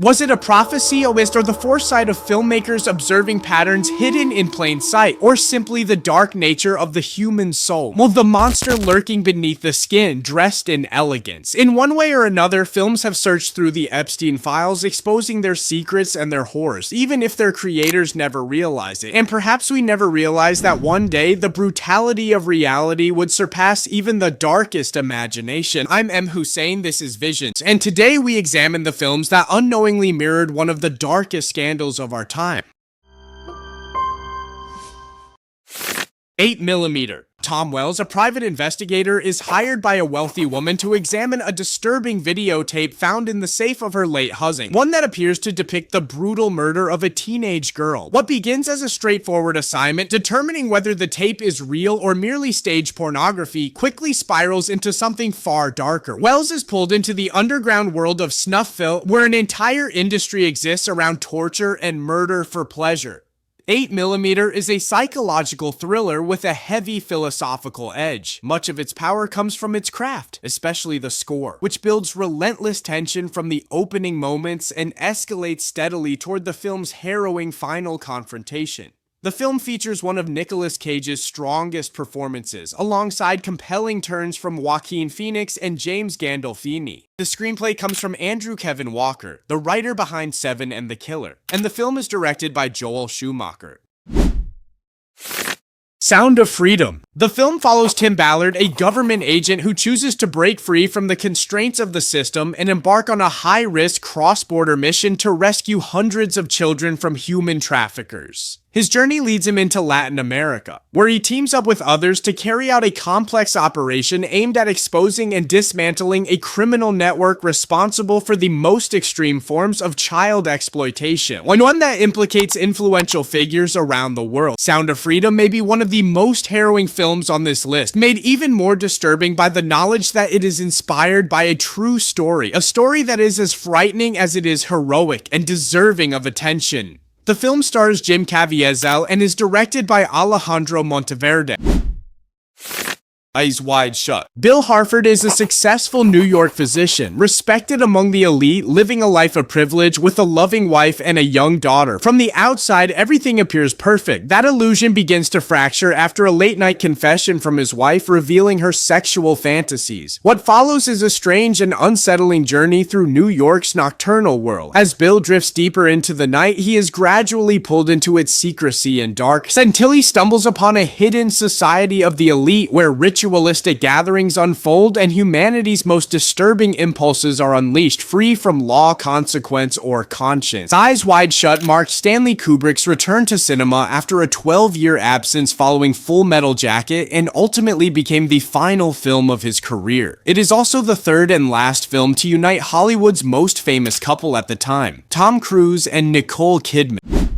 Was it a prophecy, a mist, or the foresight of filmmakers observing patterns hidden in plain sight, or simply the dark nature of the human soul? Well, the monster lurking beneath the skin, dressed in elegance. In one way or another, films have searched through the Epstein Files, exposing their secrets and their horrors, even if their creators never realized it. And perhaps we never realized that one day, the brutality of reality would surpass even the darkest imagination. I'm M. Hussein, this is Visions, and today we examine the films that unknowingly mirrored one of the darkest scandals of our time. 8mm. Tom Wells, a private investigator, is hired by a wealthy woman to examine a disturbing videotape found in the safe of her late husband, one that appears to depict the brutal murder of a teenage girl. What begins as a straightforward assignment, determining whether the tape is real or merely staged pornography, quickly spirals into something far darker. Wells is pulled into the underground world of snuff film, where an entire industry exists around torture and murder for pleasure. 8mm is a psychological thriller with a heavy philosophical edge. Much of its power comes from its craft, especially the score, which builds relentless tension from the opening moments and escalates steadily toward the film's harrowing final confrontation. The film features one of Nicolas Cage's strongest performances, alongside compelling turns from Joaquin Phoenix and James Gandolfini. The screenplay comes from Andrew Kevin Walker, the writer behind Seven and The Killer, and the film is directed by Joel Schumacher. Sound of Freedom. The film follows Tim Ballard, a government agent who chooses to break free from the constraints of the system and embark on a high-risk cross-border mission to rescue hundreds of children from human traffickers. His journey leads him into Latin America, where he teams up with others to carry out a complex operation aimed at exposing and dismantling a criminal network responsible for the most extreme forms of child exploitation, one that implicates influential figures around the world. Sound of Freedom may be one of the most harrowing films on this list, made even more disturbing by the knowledge that it is inspired by a true story, a story that is as frightening as it is heroic and deserving of attention. The film stars Jim Caviezel and is directed by Alejandro Monteverde. Eyes Wide Shut. Bill Harford is a successful New York physician, respected among the elite, living a life of privilege with a loving wife and a young daughter. From the outside, everything appears perfect. That illusion begins to fracture after a late-night confession from his wife revealing her sexual fantasies. What follows is a strange and unsettling journey through New York's nocturnal world. As Bill drifts deeper into the night, he is gradually pulled into its secrecy and dark, until he stumbles upon a hidden society of the elite where ritualistic gatherings unfold and humanity's most disturbing impulses are unleashed, free from law, consequence, or conscience. Eyes Wide Shut marked Stanley Kubrick's return to cinema after a 12-year absence following Full Metal Jacket, and ultimately became the final film of his career. It is also the third and last film to unite Hollywood's most famous couple at the time, Tom Cruise and Nicole Kidman.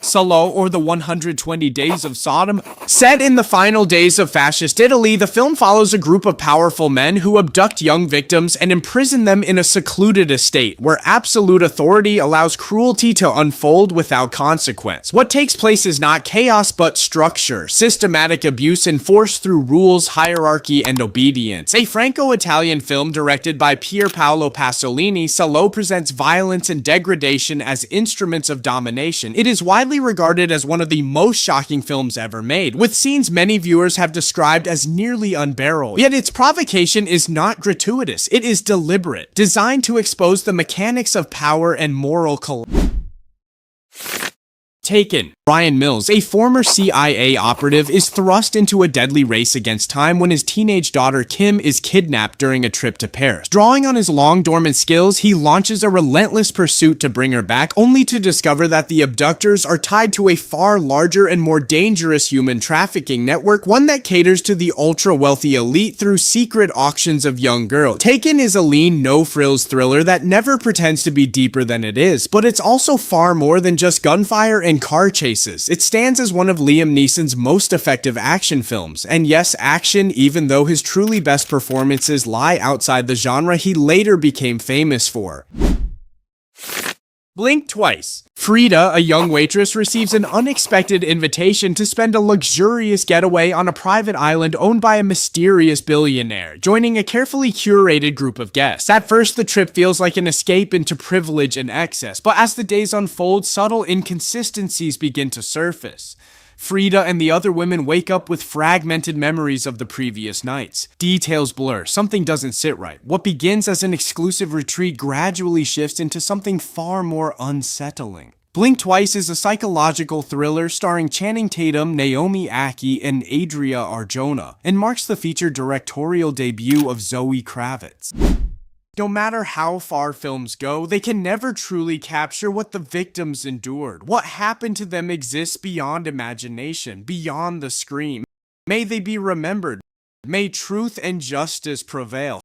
Salò, or the 120 Days of Sodom. Set in the final days of fascist Italy, the film follows a group of powerful men who abduct young victims and imprison them in a secluded estate, where absolute authority allows cruelty to unfold without consequence. What takes place is not chaos but structure, systematic abuse enforced through rules, hierarchy, and obedience. A Franco-Italian film directed by Pier Paolo Pasolini, Salò presents violence and degradation as instruments of domination. It is widely regarded as one of the most shocking films ever made, with scenes many viewers have described as nearly unbearable. Yet its provocation is not gratuitous, it is deliberate, designed to expose the mechanics of power and moral collapse. Taken. Ryan Mills, a former CIA operative, is thrust into a deadly race against time when his teenage daughter Kim is kidnapped during a trip to Paris. Drawing on his long dormant skills, he launches a relentless pursuit to bring her back, only to discover that the abductors are tied to a far larger and more dangerous human trafficking network, one that caters to the ultra-wealthy elite through secret auctions of young girls. Taken is a lean, no-frills thriller that never pretends to be deeper than it is, but it's also far more than just gunfire and car chases. It stands as one of Liam Neeson's most effective action films, and yes, action, even though his truly best performances lie outside the genre he later became famous for. Blink twice. Frida, a young waitress, receives an unexpected invitation to spend a luxurious getaway on a private island owned by a mysterious billionaire, joining a carefully curated group of guests. At first, the trip feels like an escape into privilege and excess, but as the days unfold, subtle inconsistencies begin to surface. Frida and the other women wake up with fragmented memories of the previous nights. Details blur, something doesn't sit right. What begins as an exclusive retreat gradually shifts into something far more unsettling. Blink Twice is a psychological thriller starring Channing Tatum, Naomi Ackie, and Adria Arjona, and marks the feature directorial debut of Zoe Kravitz. No matter how far films go, they can never truly capture what the victims endured. What happened to them exists beyond imagination, beyond the screen. May they be remembered. May truth and justice prevail.